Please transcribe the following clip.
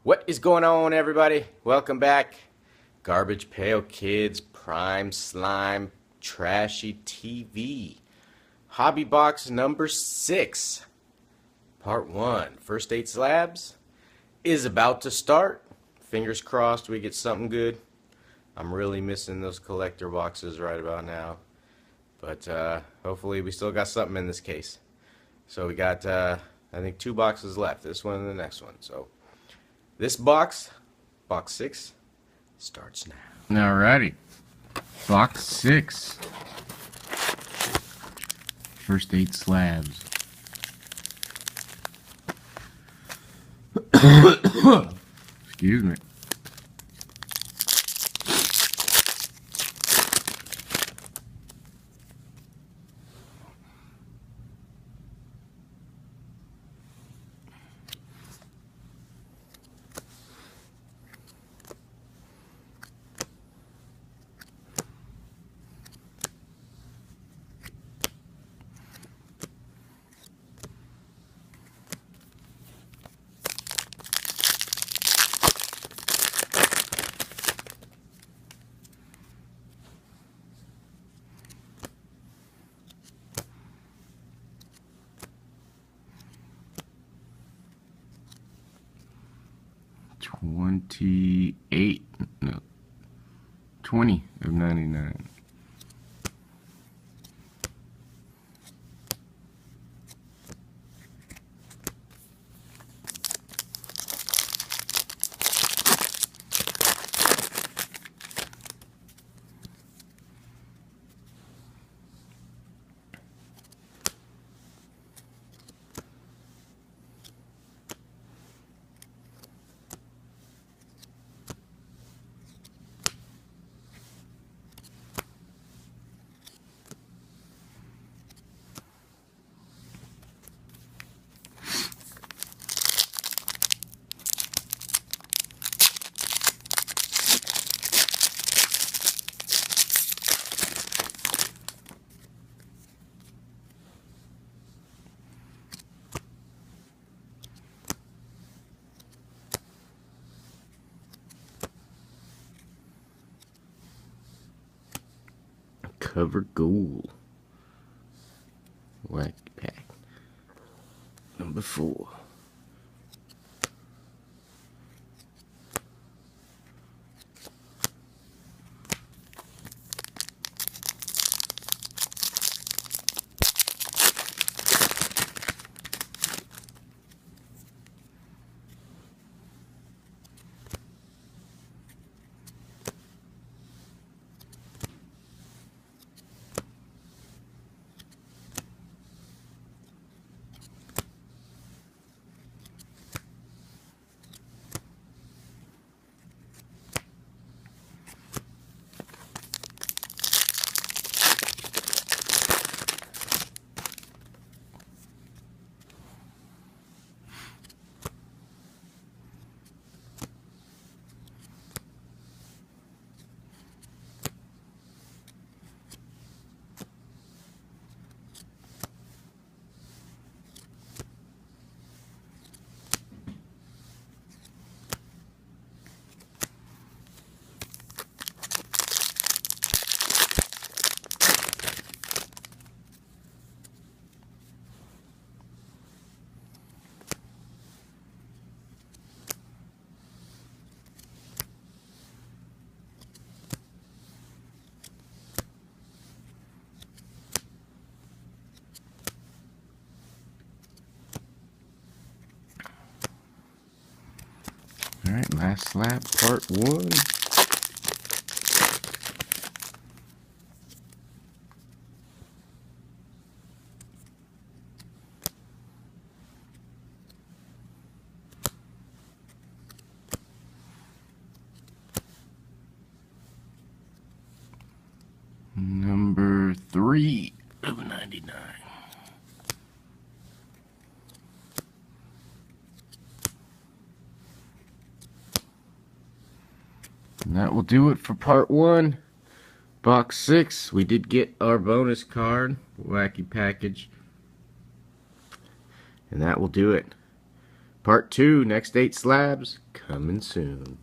What is going on, everybody? Welcome back. Garbage Pail Kids, Prime Slime, Trashy TV. Hobby Box number 6, Part 1. First 8 slabs is about to start. Fingers crossed we get something good. I'm really missing those collector boxes right about now. But hopefully we still got something in this case. So we got, I think, 2 boxes left. This one and the next one. So this box 6, starts now. Alrighty. Box 6. First 8 slabs. Excuse me. No, 20 of 99. Cover gold. Wacky pack. Number 4. Alright, last slab, part 1. Number 3 of 99. And that will do it for part 1. Box 6. We did get our bonus card. Wacky package. And that will do it Part 2, next 8 slabs, coming soon.